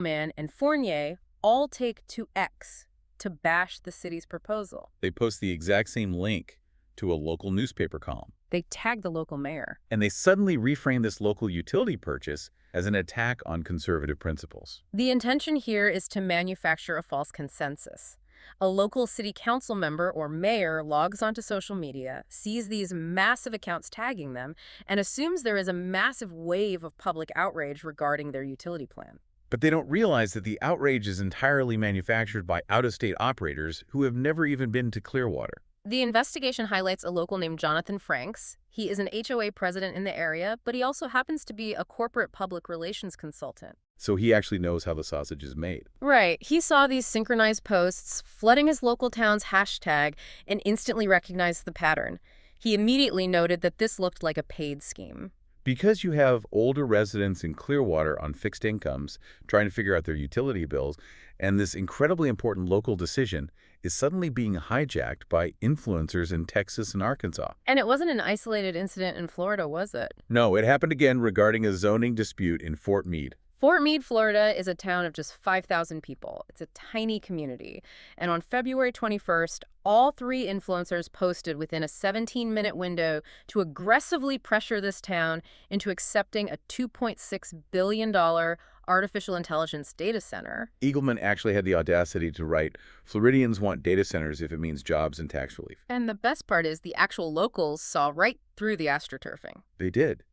Man and Fournier all take to X to bash the city's proposal. They post the exact same link to a local newspaper column. They tag the local mayor. And they suddenly reframe this local utility purchase as an attack on conservative principles. The intention here is to manufacture a false consensus. A local city council member or mayor logs onto social media, sees these massive accounts tagging them, and assumes there is a massive wave of public outrage regarding their utility plan. But they don't realize that the outrage is entirely manufactured by out-of-state operators who have never even been to Clearwater. The investigation highlights a local named Jonathan Franks. He is an HOA president in the area, but he also happens to be a corporate public relations consultant. So he actually knows how the sausage is made. Right. He saw these synchronized posts flooding his local town's hashtag and instantly recognized the pattern. He immediately noted that this looked like a paid scheme. Because you have older residents in Clearwater on fixed incomes trying to figure out their utility bills, and this incredibly important local decision is suddenly being hijacked by influencers in Texas and Arkansas. And it wasn't an isolated incident in Florida, was it? No, it happened again regarding a zoning dispute in Fort Meade. Fort Meade, Florida is a town of just 5,000 people. It's a tiny community. And on February 21st, all three influencers posted within a 17-minute window to aggressively pressure this town into accepting a $2.6 billion artificial intelligence data center. Eagleman actually had the audacity to write, "Floridians want data centers if it means jobs and tax relief." And the best part is the actual locals saw right through the astroturfing. They did.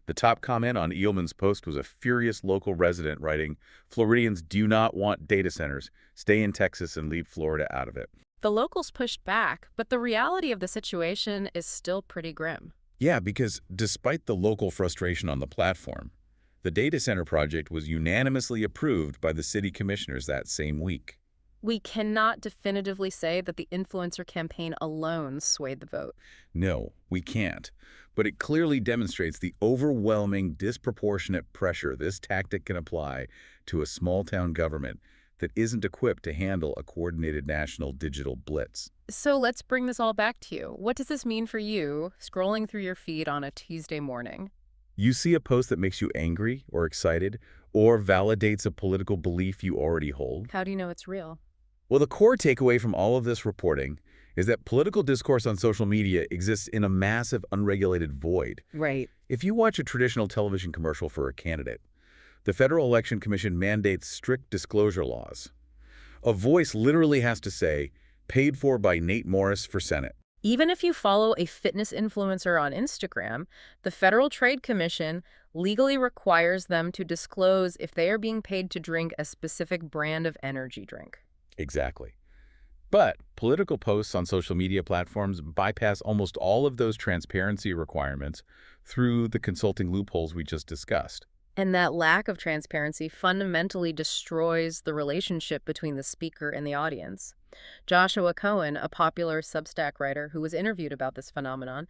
The top comment on Eagleman's post was a furious local resident writing, "Floridians do not want data centers. Stay in Texas and leave Florida out of it." The locals pushed back, but the reality of the situation is still pretty grim. Yeah, because despite the local frustration on the platform, the data center project was unanimously approved by the city commissioners that same week. We cannot definitively say that the influencer campaign alone swayed the vote. No, we can't. But it clearly demonstrates the overwhelming, disproportionate pressure this tactic can apply to a small-town government that isn't equipped to handle a coordinated national digital blitz. So let's bring this all back to you. What does this mean for you, scrolling through your feed on a Tuesday morning? You see a post that makes you angry or excited or validates a political belief you already hold? How do you know it's real? Well, the core takeaway from all of this reporting is that political discourse on social media exists in a massive, unregulated void. Right. If you watch a traditional television commercial for a candidate, the Federal Election Commission mandates strict disclosure laws. A voice literally has to say, "Paid for by Nate Morris for Senate." Even if you follow a fitness influencer on Instagram, the Federal Trade Commission legally requires them to disclose if they are being paid to drink a specific brand of energy drink. Exactly. But political posts on social media platforms bypass almost all of those transparency requirements through the consulting loopholes we just discussed. And that lack of transparency fundamentally destroys the relationship between the speaker and the audience. Joshua Cohen, a popular Substack writer who was interviewed about this phenomenon,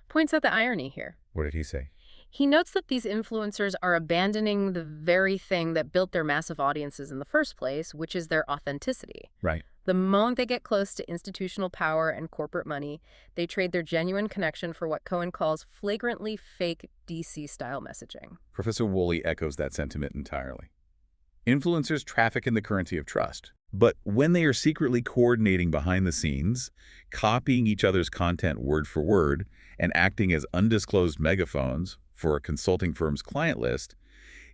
points out the irony here. What did he say? He notes that these influencers are abandoning the very thing that built their massive audiences in the first place, which is their authenticity. Right. The moment they get close to institutional power and corporate money, they trade their genuine connection for what Cohen calls flagrantly fake DC-style messaging. Professor Woolley echoes that sentiment entirely. Influencers traffic in the currency of trust. But when they are secretly coordinating behind the scenes, copying each other's content word for word, and acting as undisclosed megaphones for a consulting firm's client list,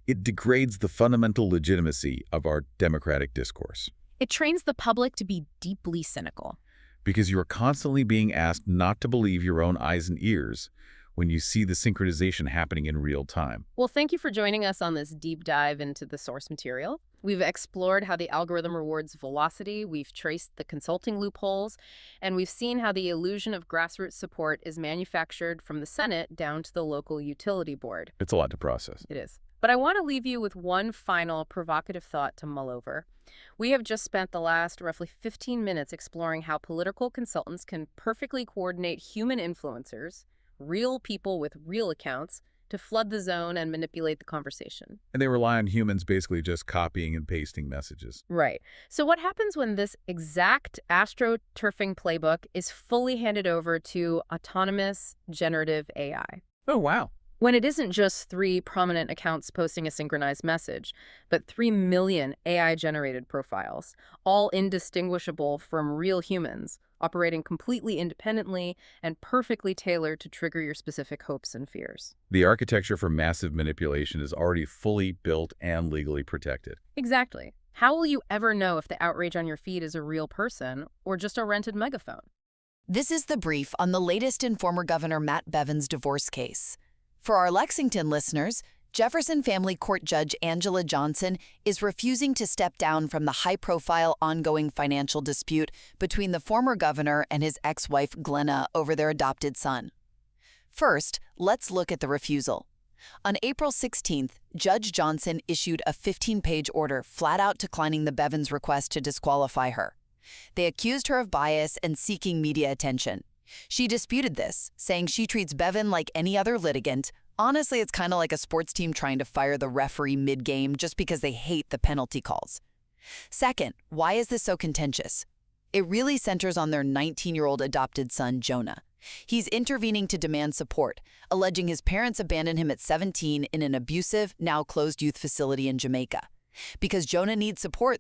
it degrades the fundamental legitimacy of our democratic discourse. It trains the public to be deeply cynical. Because you are constantly being asked not to believe your own eyes and ears when you see the synchronization happening in real time. Well, thank you for joining us on this deep dive into the source material. We've explored how the algorithm rewards velocity, we've traced the consulting loopholes, and we've seen how the illusion of grassroots support is manufactured from the Senate down to the local utility board. It's a lot to process. It is. But I want to leave you with one final provocative thought to mull over. We have just spent the last roughly 15 minutes exploring how political consultants can perfectly coordinate human influencers, real people with real accounts, to flood the zone and manipulate the conversation. And they rely on humans basically just copying and pasting messages. Right. So what happens when this exact astroturfing playbook is fully handed over to autonomous generative AI? Oh, wow. When it isn't just three prominent accounts posting a synchronized message, but 3 million AI-generated profiles, all indistinguishable from real humans, operating completely independently and perfectly tailored to trigger your specific hopes and fears. The architecture for massive manipulation is already fully built and legally protected. Exactly. How will you ever know if the outrage on your feed is a real person or just a rented megaphone? This is the brief on the latest in former Governor Matt Bevin's divorce case. For our Lexington listeners, Jefferson Family Court Judge Angela Johnson is refusing to step down from the high-profile ongoing financial dispute between the former governor and his ex-wife Glenna over their adopted son. First, let's look at the refusal. On April 16th, Judge Johnson issued a 15-page order flat-out declining the Bevins' request to disqualify her. They accused her of bias and seeking media attention. She disputed this, saying she treats Bevin like any other litigant. Honestly, it's kind of like a sports team trying to fire the referee mid-game just because they hate the penalty calls. Second, why is this so contentious? It really centers on their 19-year-old adopted son, Jonah. He's intervening to demand support, alleging his parents abandoned him at 17 in an abusive, now closed youth facility in Jamaica. Because Jonah needs support,